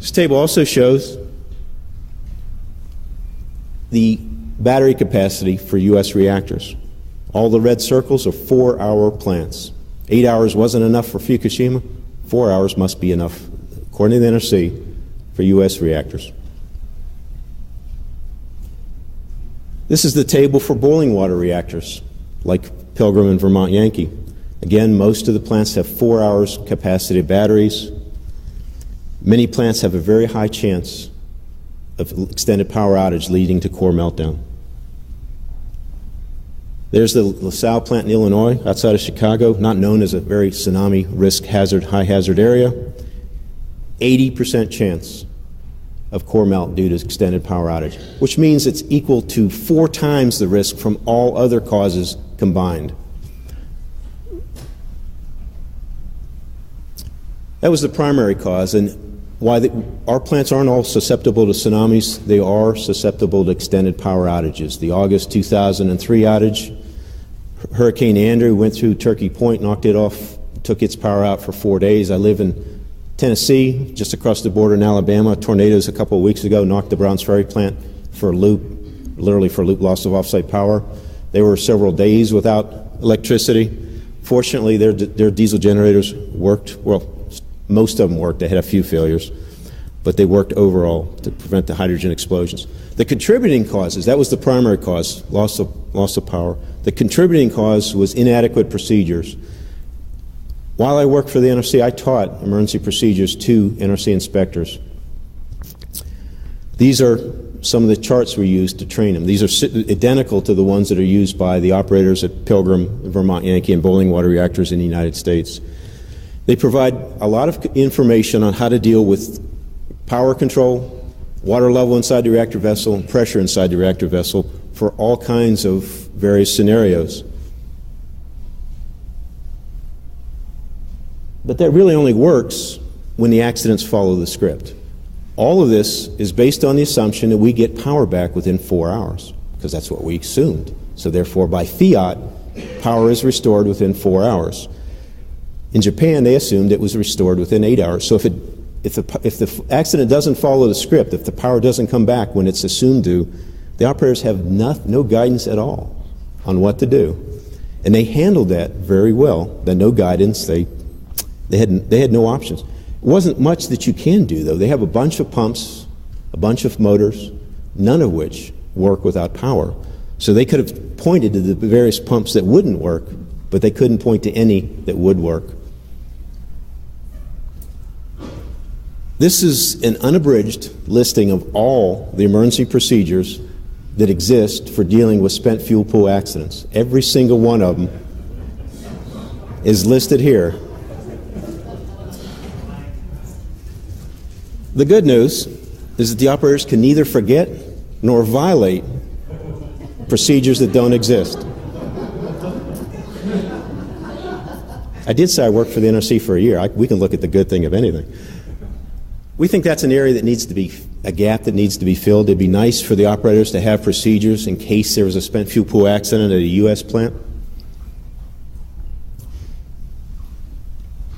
This table also shows the battery capacity for U.S. reactors. All the red circles are 4-hour plants. 8 hours wasn't enough for Fukushima. 4 hours must be enough, according to the NRC, for U.S. reactors. This is the table for boiling water reactors, like Pilgrim and Vermont Yankee. Again, most of the plants have 4 hours capacity of batteries. Many plants have a very high chance of extended power outage leading to core meltdown. There's the LaSalle plant in Illinois, outside of Chicago, not known as a very tsunami risk hazard, high hazard area. 80% chance of core melt due to extended power outage, which means it's equal to 4 times the risk from all other causes combined. That was the primary cause, and why our plants aren't all susceptible to tsunamis. They are susceptible to extended power outages. The August 2003 outage, Hurricane Andrew went through Turkey Point, knocked it off, took its power out for 4 days. I live in Tennessee, just across the border in Alabama. Tornadoes a couple of weeks ago knocked the Browns Ferry plant for a loop, literally for a loop, loss of offsite power. They were several days without electricity. Fortunately, their diesel generators worked. Well, most of them worked. They had a few failures, but they worked overall to prevent the hydrogen explosions. The contributing causes, that was the primary cause, loss of power. The contributing cause was inadequate procedures. While I worked for the NRC, I taught emergency procedures to NRC inspectors. These are some of the charts we used to train them. These are identical to the ones that are used by the operators at Pilgrim, Vermont Yankee, and boiling water reactors in the United States. They provide a lot of information on how to deal with power control, water level inside the reactor vessel, and pressure inside the reactor vessel for all kinds of various scenarios. But that really only works when the accidents follow the script. All of this is based on the assumption that we get power back within 4 hours, because that's what we assumed. So therefore, by fiat, power is restored within 4 hours. In Japan, they assumed it was restored within 8 hours. So if the accident doesn't follow the script, if the power doesn't come back when it's assumed to, the operators have no guidance at all on what to do. And they handled that very well. The no guidance, they had no options. It wasn't much that you can do, though. They have a bunch of pumps, a bunch of motors, none of which work without power. So they could have pointed to the various pumps that wouldn't work, but they couldn't point to any that would work. This is an unabridged listing of all the emergency procedures that exist for dealing with spent fuel pool accidents. Every single one of them is listed here. The good news is that the operators can neither forget nor violate procedures that don't exist. I did say I worked for the NRC for a year. We can look at the good thing of anything. We think that's an area that needs to be, a gap that needs to be filled. It'd be nice for the operators to have procedures in case there was a spent fuel pool accident at a U.S. plant.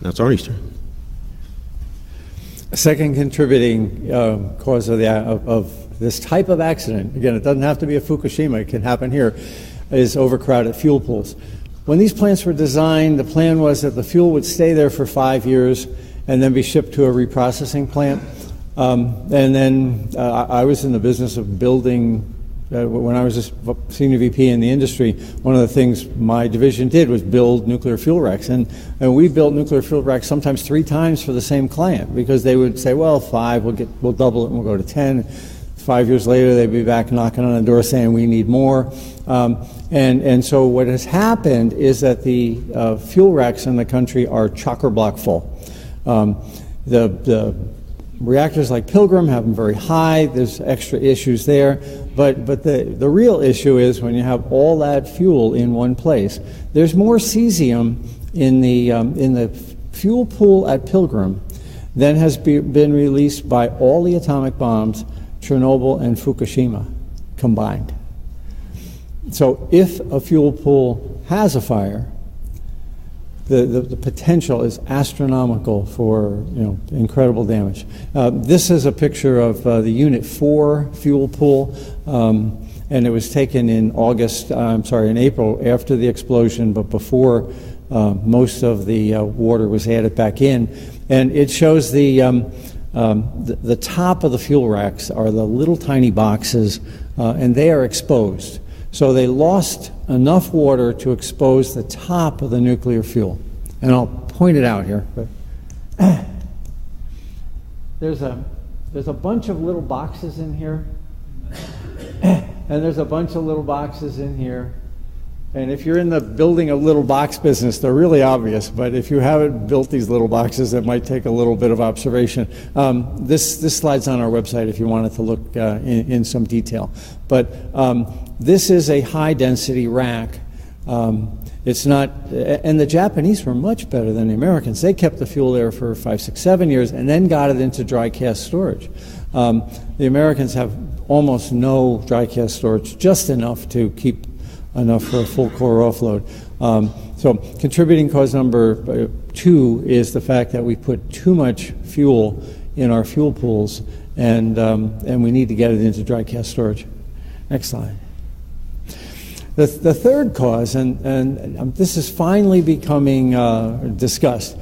Now it's Arnie's turn. A second contributing cause of this type of accident, again, it doesn't have to be a Fukushima, it can happen here, is overcrowded fuel pools. When these plants were designed, the plan was that the fuel would stay there for 5 years and then be shipped to a reprocessing plant. And then I was in the business of building, when I was a senior VP in the industry, one of the things my division did was build nuclear fuel racks. And we built nuclear fuel racks sometimes 3 times for the same client, because they would say, well, 5, we'll double it and we'll go to 10. 5 years later, they'd be back knocking on the door saying we need more. And so what has happened is that the fuel racks in the country are chock-a-block full. The reactors like Pilgrim have them very high. There's extra issues there. But the real issue is when you have all that fuel in one place. There's more cesium in the fuel pool at Pilgrim than has been released by all the atomic bombs, Chernobyl and Fukushima combined. So if a fuel pool has a fire, the potential is astronomical for incredible damage. This is a picture of the Unit 4 fuel pool, and it was taken in April after the explosion, but before most of the water was added back in. And it shows the top of the fuel racks are the little tiny boxes, and they are exposed. So they lost enough water to expose the top of the nuclear fuel. And I'll point it out here. But there's a bunch of little boxes in here. And there's a bunch of little boxes in here. And if you're in the building a little box business, they're really obvious. But if you haven't built these little boxes, it might take a little bit of observation. This slide's on our website if you wanted to look in some detail. But this is a high-density rack. It's not, and the Japanese were much better than the Americans. They kept the fuel there for 5, 6, 7 years and then got it into dry cask storage. The Americans have almost no dry cask storage, just enough to keep enough for a full core offload. So contributing cause number 2 is the fact that we put too much fuel in our fuel pools, and we need to get it into dry cask storage. Next slide. The third cause, and this is finally becoming discussed,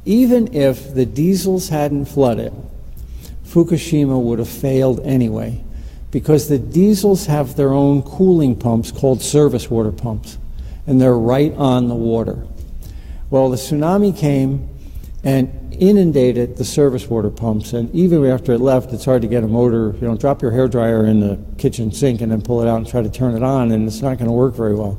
even if the diesels hadn't flooded, Fukushima would have failed anyway, because the diesels have their own cooling pumps called service water pumps, and they're right on the water. Well, the tsunami came and inundated the service water pumps, and even after it left, it's hard to get a motor. Drop your hairdryer in the kitchen sink and then pull it out and try to turn it on, and it's not going to work very well.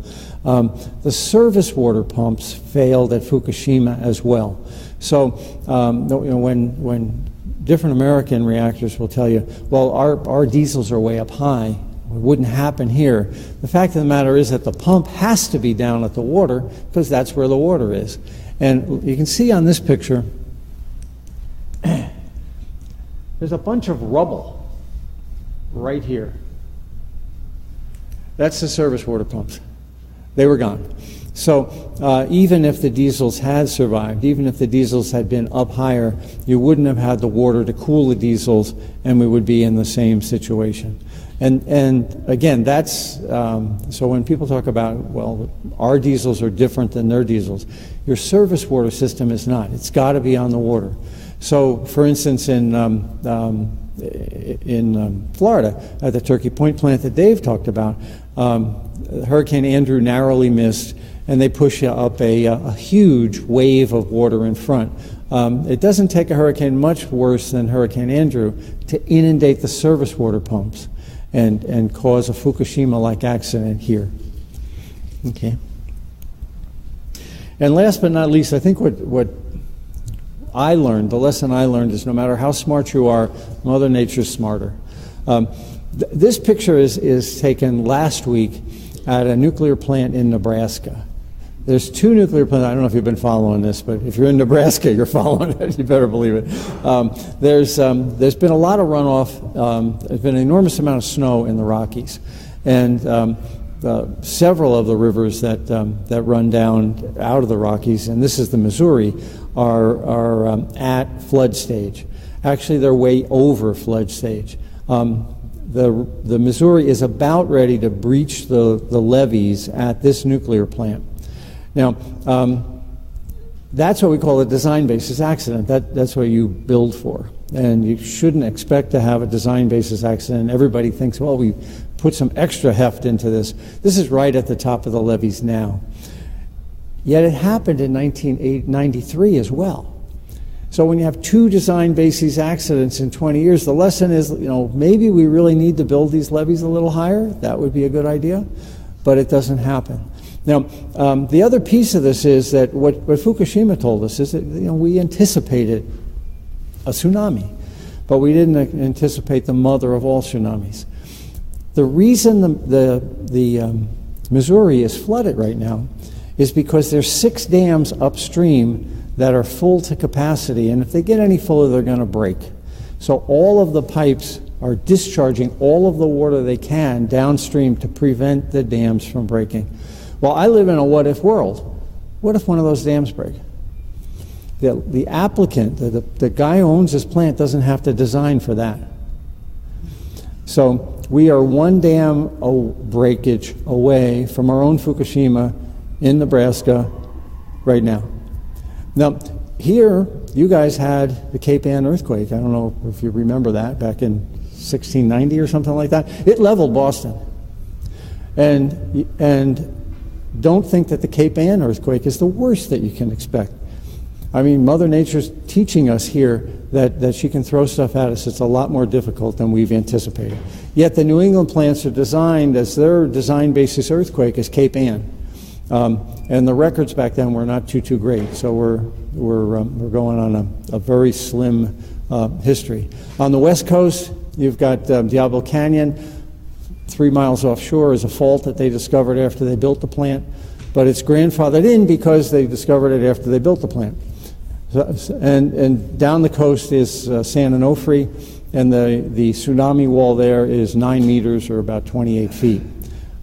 The service water pumps failed at Fukushima as well. So when different American reactors will tell you, well, our diesels are way up high, it wouldn't happen here. The fact of the matter is that the pump has to be down at the water because that's where the water is. And you can see on this picture, there's a bunch of rubble right here. That's the service water pumps. They were gone. So even if the diesels had survived, even if the diesels had been up higher, you wouldn't have had the water to cool the diesels, and we would be in the same situation. And again, that's, so when people talk about, well, our diesels are different than their diesels, your service water system is not. It's got to be on the water. So, for instance, in Florida, at the Turkey Point plant that Dave talked about, Hurricane Andrew narrowly missed, and they push up a huge wave of water in front. It doesn't take a hurricane much worse than Hurricane Andrew to inundate the service water pumps and cause a Fukushima-like accident here. Okay. And last but not least, I think what I learned, the lesson I learned is no matter how smart you are, Mother Nature's smarter. This picture is taken last week at a nuclear plant in Nebraska. There's 2 nuclear plants. I don't know if you've been following this, but if you're in Nebraska, you're following it. You better believe it. There's been a lot of runoff. There's been an enormous amount of snow in the Rockies, and several of the rivers that run down out of the Rockies, and this is the Missouri, are at flood stage. Actually, they're way over flood stage. The Missouri is about ready to breach the levees at this nuclear plant. Now, that's what we call a design basis accident. That's what you build for. And you shouldn't expect to have a design basis accident. Everybody thinks, well, we put some extra heft into this. This is right at the top of the levees now. Yet it happened in 1993 as well. So when you have 2 design basis accidents in 20 years, the lesson is, maybe we really need to build these levees a little higher. That would be a good idea, but it doesn't happen. Now, the other piece of this is that what Fukushima told us is that we anticipated a tsunami, but we didn't anticipate the mother of all tsunamis. The reason the Missouri is flooded right now is because there's 6 dams upstream that are full to capacity, and if they get any fuller, they're going to break. So all of the pipes are discharging all of the water they can downstream to prevent the dams from breaking. Well, I live in a what-if world. What if one of those dams break? The applicant, the guy who owns this plant doesn't have to design for that. So we are one dam breakage away from our own Fukushima in Nebraska right now. Now, here, you guys had the Cape Ann earthquake. I don't know if you remember that, back in 1690 or something like that. It leveled Boston. And don't think that the Cape Ann earthquake is the worst that you can expect. I mean, Mother Nature's teaching us here that she can throw stuff at us. It's a lot more difficult than we've anticipated. Yet the New England plants are designed as their design basis earthquake is Cape Ann. And the records back then were not too great. So we're going on a very slim history. On the West Coast, you've got Diablo Canyon. 3 miles offshore is a fault that they discovered after they built the plant. But it's grandfathered in because they discovered it after they built the plant. And down the coast is San Onofre, and the tsunami wall there is 9 meters or about 28 feet.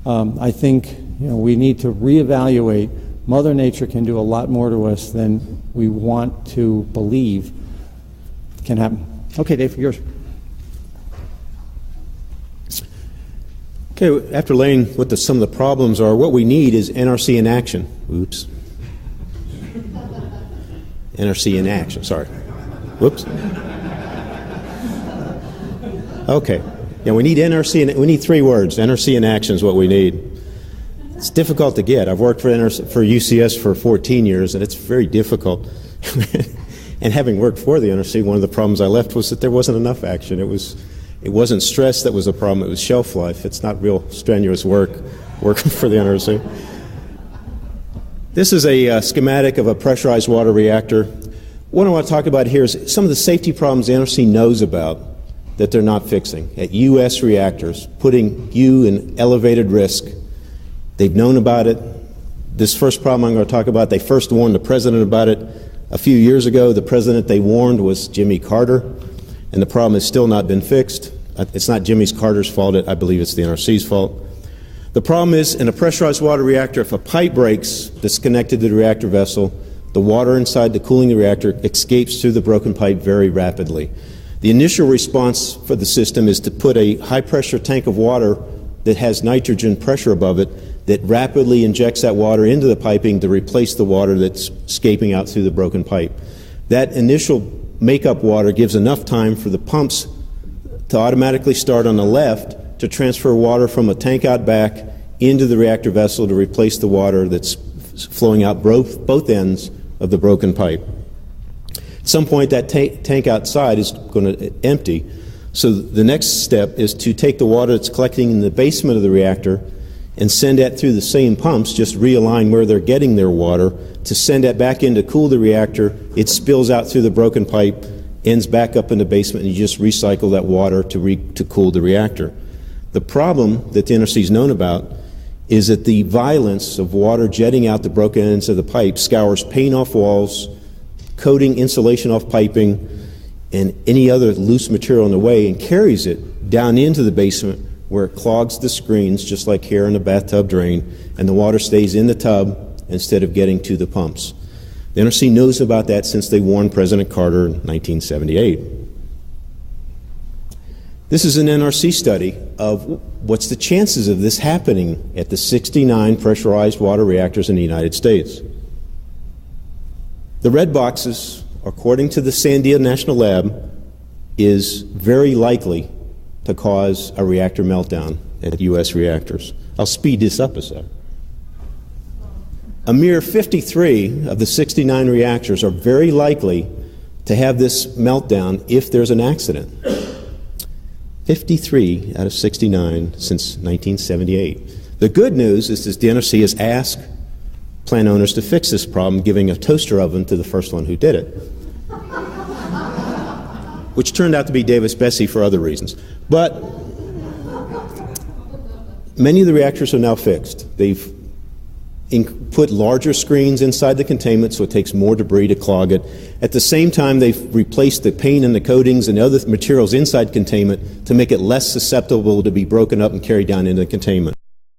I think we need to reevaluate. Mother Nature can do a lot more to us than we want to believe can happen. Okay, Dave, yours. Okay, after laying what some of the problems are, what we need is NRC in action. Oops. NRC in action, sorry. Whoops. Okay. Yeah, we need NRC, and we need 3 words. NRC in action is what we need. It's difficult to get. I've worked for UCS for 14 years, and it's very difficult. And having worked for the NRC, one of the problems I left was that there wasn't enough action. It wasn't stress that was a problem, it was shelf life. It's not real strenuous work working for the NRC. This is a schematic of a pressurized water reactor. What I want to talk about here is some of the safety problems the NRC knows about that they're not fixing at U.S. reactors, putting you in elevated risk. They've known about it. This first problem I'm going to talk about, they first warned the president about it a few years ago. The president they warned was Jimmy Carter, and the problem has still not been fixed. It's not Jimmy Carter's fault. I believe it's the NRC's fault. The problem is, in a pressurized water reactor, if a pipe breaks that's connected to the reactor vessel, the water inside the cooling the reactor escapes through the broken pipe very rapidly. The initial response for the system is to put a high-pressure tank of water that has nitrogen pressure above it that rapidly injects that water into the piping to replace the water that's escaping out through the broken pipe. That initial makeup water gives enough time for the pumps to automatically start on the left to transfer water from a tank out back into the reactor vessel to replace the water that's flowing out both ends of the broken pipe. At some point, that tank outside is going to empty. So the next step is to take the water that's collecting in the basement of the reactor and send that through the same pumps, just realign where they're getting their water, to send that back in to cool the reactor. It spills out through the broken pipe, ends back up in the basement, and you just recycle that water to cool the reactor. The problem that the NRC has known about is that the violence of water jetting out the broken ends of the pipe scours paint off walls, coating insulation off piping, and any other loose material in the way, and carries it down into the basement where it clogs the screens, just like here in a bathtub drain, and the water stays in the tub instead of getting to the pumps. The NRC knows about that since they warned President Carter in 1978. This is an NRC study of what's the chances of this happening at the 69 pressurized water reactors in the United States. The red boxes, according to the Sandia National Lab, is very likely to cause a reactor meltdown at U.S. reactors. I'll speed this up a sec. A mere 53 of the 69 reactors are very likely to have this meltdown if there's an accident. 53 out of 69 since 1978. The good news is that the NRC has asked plant owners to fix this problem, giving a toaster oven to the first one who did it, which turned out to be Davis Besse for other reasons. But many of the reactors are now fixed. They've put larger screens inside the containment so it takes more debris to clog it. At the same time, they've replaced the paint and the coatings and other materials inside containment to make it less susceptible to be broken up and carried down into the containment.